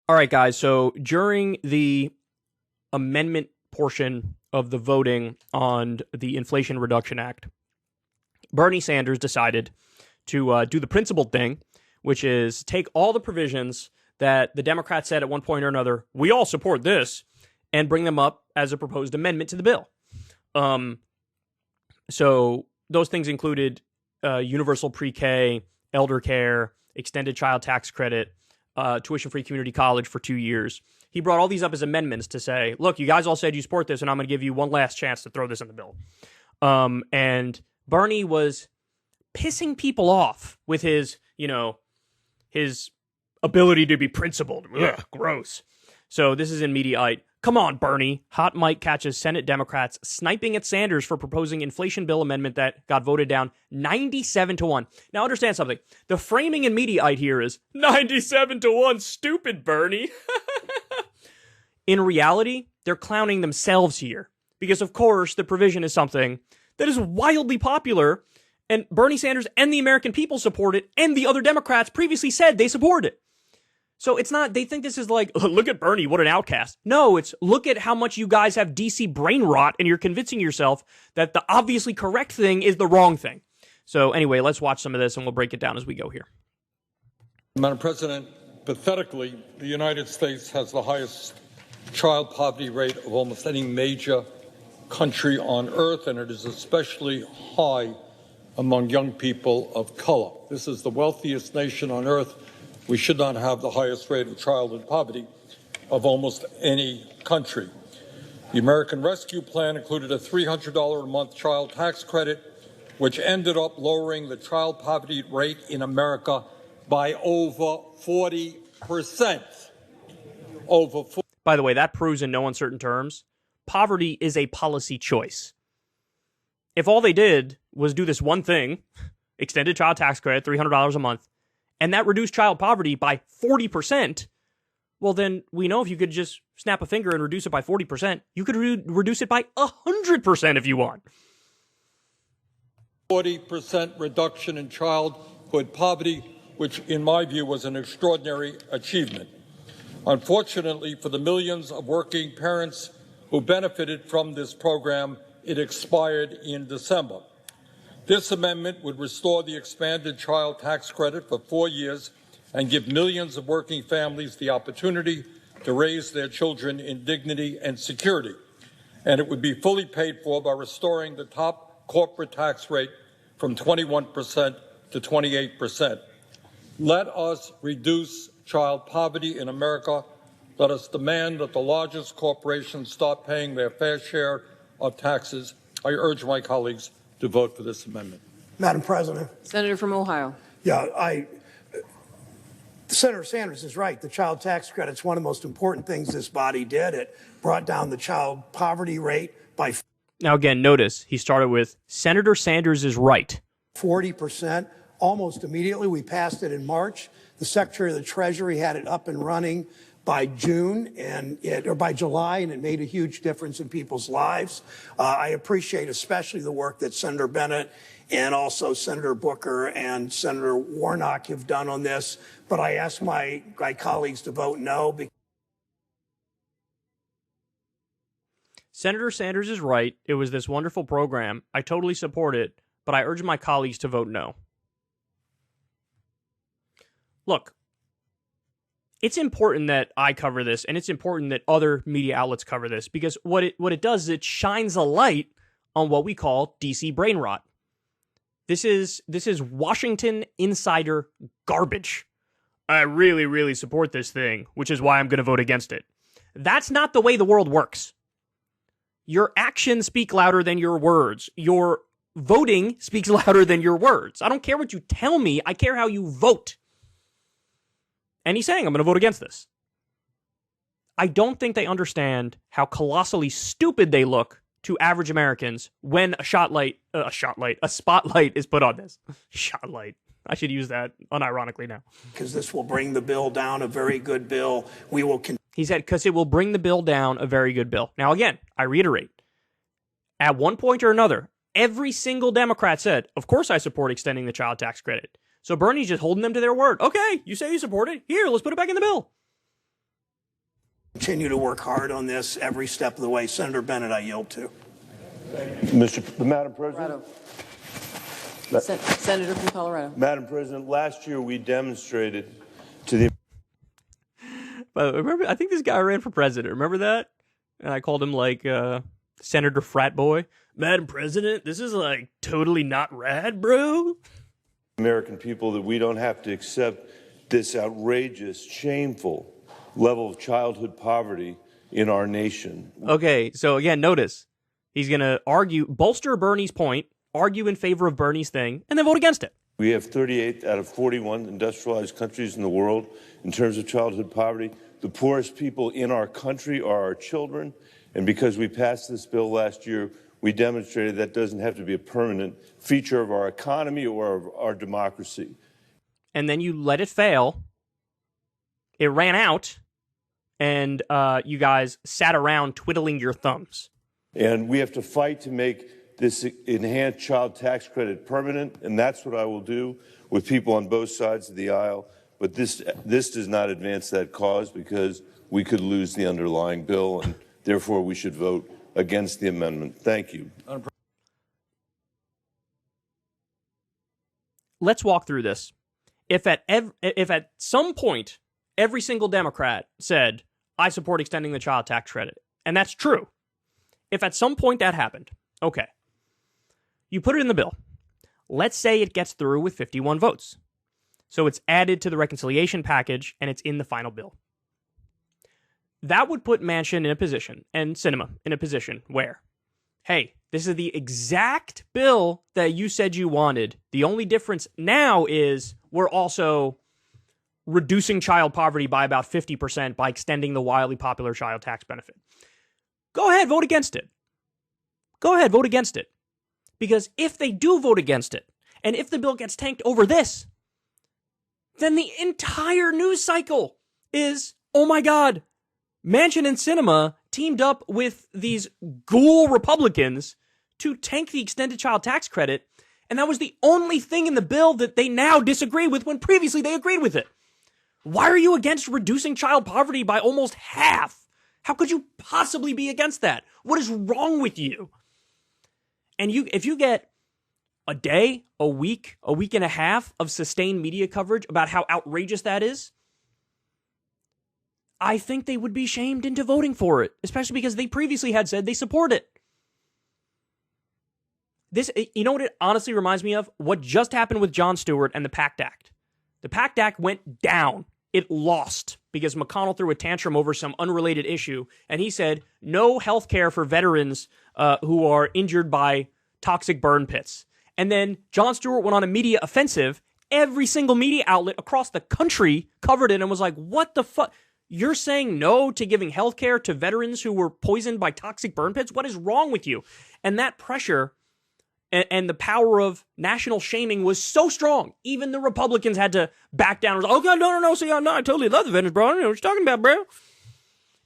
All right, guys. So during the amendment portion of the voting on the Inflation Reduction Act, Bernie Sanders decided to do the principled thing, which is take all the provisions that the Democrats said at one point or another, we all support this, and bring them up as a proposed amendment to the bill. So those things included universal pre-K, elder care, extended child tax credit, tuition-free community college for 2 years. He brought all these up as amendments to say, look, you guys all said you support this, and I'm going to give you one last chance to throw this in the bill. And Bernie was pissing people off with his ability to be principled. Ugh, gross. So this is in Mediaite. Come on, Bernie. Hot Mike catches Senate Democrats sniping at Sanders for proposing inflation bill amendment that got voted down 97-1. Now understand something. The framing in Mediaite here is 97-1, stupid Bernie. In reality, they're clowning themselves here. Because of course, the provision is something that is wildly popular, and Bernie Sanders and the American people support it, and the other Democrats previously said they support it. So it's not, they think this is like, look at Bernie, what an outcast. No, it's look at how much you guys have DC brain rot and you're convincing yourself that the obviously correct thing is the wrong thing. So anyway, let's watch some of this and we'll break it down as we go here. Madam President, pathetically, the United States has the highest child poverty rate of almost any major country on earth, and it is especially high among young people of color. This is the wealthiest nation on earth. We should not have the highest rate of childhood poverty of almost any country. The American Rescue Plan included a $300 a month child tax credit, which ended up lowering the child poverty rate in America by over 40%. By the way, that proves in no uncertain terms, poverty is a policy choice. If all they did was do this one thing, extended child tax credit, $300 a month, and that reduced child poverty by 40%, well then we know if you could just snap a finger and reduce it by 40%, you could reduce it by 100% if you want. 40% reduction in childhood poverty, which in my view was an extraordinary achievement. Unfortunately, for the millions of working parents who benefited from this program, it expired in December. This amendment would restore the expanded child tax credit for 4 years and give millions of working families the opportunity to raise their children in dignity and security. And it would be fully paid for by restoring the top corporate tax rate from 21% to 28%. Let us reduce child poverty in America. Let us demand that the largest corporations stop paying their fair share of taxes. I urge my colleagues to vote for this amendment. Madam President. Senator from Ohio. Yeah, Senator Sanders is right. The child tax credit is one of the most important things this body did. It brought down the child poverty rate by Now again, notice he started with Senator Sanders is right. 40%. Almost immediately, we passed it in March. The Secretary of the Treasury had it up and running by June or by July, and it made a huge difference in people's lives. I appreciate especially the work that Senator Bennet and also Senator Booker and Senator Warnock have done on this, but I ask my colleagues to vote no. Senator Sanders is right. It was this wonderful program. I totally support it, but I urge my colleagues to vote no. Look, it's important that I cover this, and it's important that other media outlets cover this, because what it does is it shines a light on what we call DC brain rot. This is Washington insider garbage. I really, really support this thing, which is why I'm going to vote against it. That's not the way the world works. Your actions speak louder than your words. Your voting speaks louder than your words. I don't care what you tell me. I care how you vote. And he's saying, I'm going to vote against this. I don't think they understand how colossally stupid they look to average Americans when a spotlight is put on this. Shotlight. I should use that unironically now. Because this will bring the bill down, a very good bill. We will He said, because it will bring the bill down, a very good bill. Now, again, I reiterate, at one point or another, every single Democrat said, of course I support extending the child tax credit. So Bernie's just holding them to their word. Okay, you say you support it. Here, let's put it back in the bill. continue to work hard on this every step of the way. Senator Bennet, I yield to. Madam President. Senator from Colorado. Madam President, last year we demonstrated to the... But remember, I think this guy ran for president. Remember that? And I called him like Senator Frat Boy. Madam President, this is like totally not rad, bro. American people that we don't have to accept this outrageous, shameful level of childhood poverty in our nation. Okay, so again, notice he's going to argue, bolster Bernie's point, argue in favor of Bernie's thing, and then vote against it. We have 38 out of 41 industrialized countries in the world in terms of childhood poverty. The poorest people in our country are our children, and because we passed this bill last year, we demonstrated that doesn't have to be a permanent feature of our economy or of our democracy. And then you let it fail. It ran out, and you guys sat around twiddling your thumbs. And we have to fight to make this enhanced child tax credit permanent, and that's what I will do with people on both sides of the aisle. But this does not advance that cause because we could lose the underlying bill, and therefore we should vote against the amendment. Thank you. Let's walk through this. If at some point every single Democrat said, I support extending the child tax credit, and that's true, if at some point that happened, okay, you put it in the bill. Let's say it gets through with 51 votes. So it's added to the reconciliation package, and it's in the final bill. That would put Manchin in a position, and Sinema in a position where, hey, this is the exact bill that you said you wanted. The only difference now is we're also reducing child poverty by about 50% by extending the wildly popular child tax benefit. Go ahead, vote against it. Go ahead, vote against it. Because if they do vote against it, and if the bill gets tanked over this, then the entire news cycle is, oh my God, Manchin and Sinema teamed up with these ghoul Republicans to tank the extended child tax credit, and that was the only thing in the bill that they now disagree with when previously they agreed with it. Why are you against reducing child poverty by almost half? How could you possibly be against that? What is wrong with you? And if you get a day, a week and a half of sustained media coverage about how outrageous that is, I think they would be shamed into voting for it, especially because they previously had said they support it. This, you know what it honestly reminds me of? What just happened with Jon Stewart and the PACT Act. The PACT Act went down. It lost because McConnell threw a tantrum over some unrelated issue, and he said no health care for veterans who are injured by toxic burn pits. And then Jon Stewart went on a media offensive. Every single media outlet across the country covered it and was like, what the fuck? You're saying no to giving health care to veterans who were poisoned by toxic burn pits? What is wrong with you? And that pressure and the power of national shaming was so strong. Even the Republicans had to back down. It was like, oh, God, no. See, I totally love the veterans, bro. I don't know what you're talking about, bro.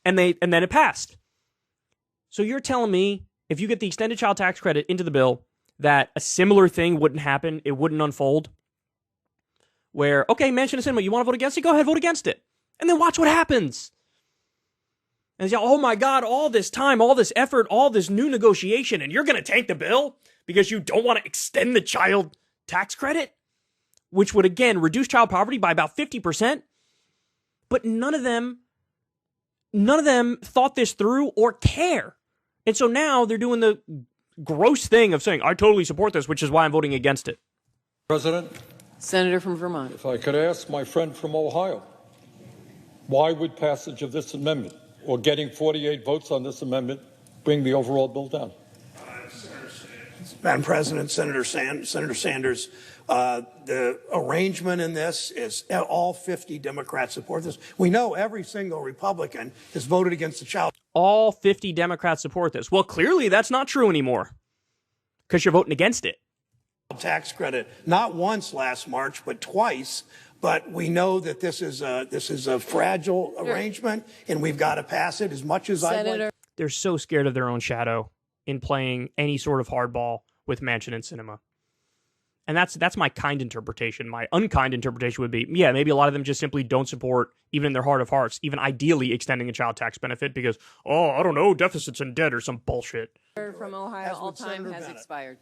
And then it passed. So you're telling me if you get the extended child tax credit into the bill, that a similar thing wouldn't happen, it wouldn't unfold? Where, okay, Manchin and Sinema, you want to vote against it? Go ahead, vote against it. And then watch what happens. And say, oh my God, all this time, all this effort, all this new negotiation, and you're going to tank the bill because you don't want to extend the child tax credit, which would, again, reduce child poverty by about 50%. But none of them thought this through or care. And so now they're doing the gross thing of saying, I totally support this, which is why I'm voting against it. President? Senator from Vermont. If I could ask my friend from Ohio, why would passage of this amendment or getting 48 votes on this amendment bring the overall bill down? Madam President, Senator Sanders, the arrangement in this is all 50 Democrats support this. We know every single Republican has voted against the child. All 50 Democrats support this. Well, clearly that's not true anymore because you're voting against it. Tax credit, not once last March, but twice. But we know that this is a fragile arrangement, and we've got to pass it as much as I like. They're so scared of their own shadow in playing any sort of hardball with Manchin and Sinema. And that's my kind interpretation. My unkind interpretation would be, yeah, maybe a lot of them just simply don't support, even in their heart of hearts, even ideally extending a child tax benefit because, oh, I don't know, deficits and debt or some bullshit. From Ohio, all time has Bennet. expired.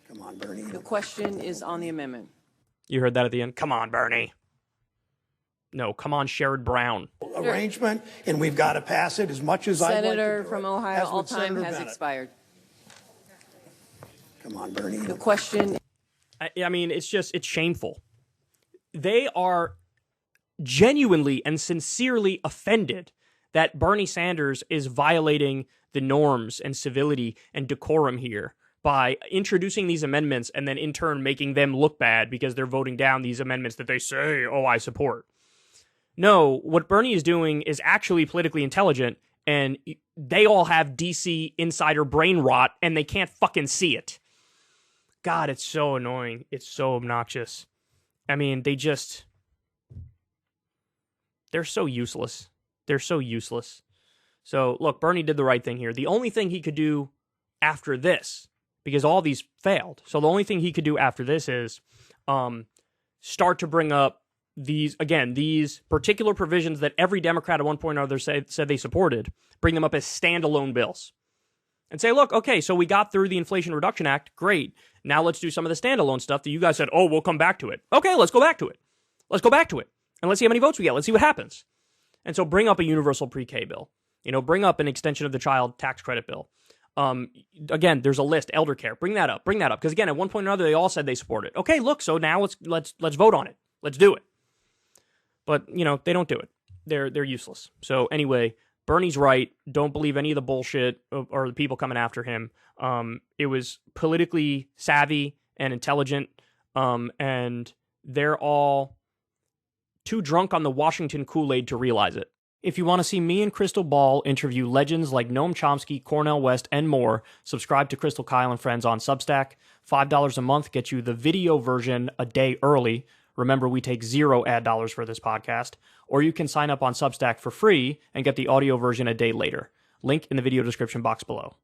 Come on, Bernie. The question is on the amendment. You heard that at the end? Come on, Bernie. No, come on, Sherrod Brown. Arrangement, and we've got to pass it as much as I'd like to Senator do from it, Ohio, as all would time Senator has Bennet. expired. Come on, Bernie. The question. I mean, it's shameful. They are genuinely and sincerely offended that Bernie Sanders is violating the norms and civility and decorum here by introducing these amendments and then in turn making them look bad because they're voting down these amendments that they say, oh, I support. No, what Bernie is doing is actually politically intelligent, and they all have DC insider brain rot and they can't fucking see it. God, it's so annoying. It's so obnoxious. I mean, they're so useless. They're so useless. So, look, Bernie did the right thing here. The only thing he could do after this, because all these failed, so the only thing he could do after this is start to bring up these particular provisions that every Democrat at one point or other said they supported, bring them up as standalone bills. And say, look, okay, so we got through the Inflation Reduction Act. Great. Now let's do some of the standalone stuff that you guys said, oh, we'll come back to it. Okay, let's go back to it. Let's go back to it. And let's see how many votes we get. Let's see what happens. And so bring up a universal pre-K bill. Bring up an extension of the child tax credit bill. Again, there's a list, elder care. Bring that up. Because again, at one point or another, they all said they support it. Okay, look, so now let's vote on it. Let's do it. But, they don't do it. They're useless. So anyway, Bernie's right. Don't believe any of the bullshit or the people coming after him. It was politically savvy and intelligent, and they're all too drunk on the Washington Kool-Aid to realize it. If you want to see me and Crystal Ball interview legends like Noam Chomsky, Cornel West, and more, subscribe to Crystal Kyle and Friends on Substack. $5 a month gets you the video version a day early. Remember, we take 0 ad dollars for this podcast. Or you can sign up on Substack for free and get the audio version a day later. Link in the video description box below.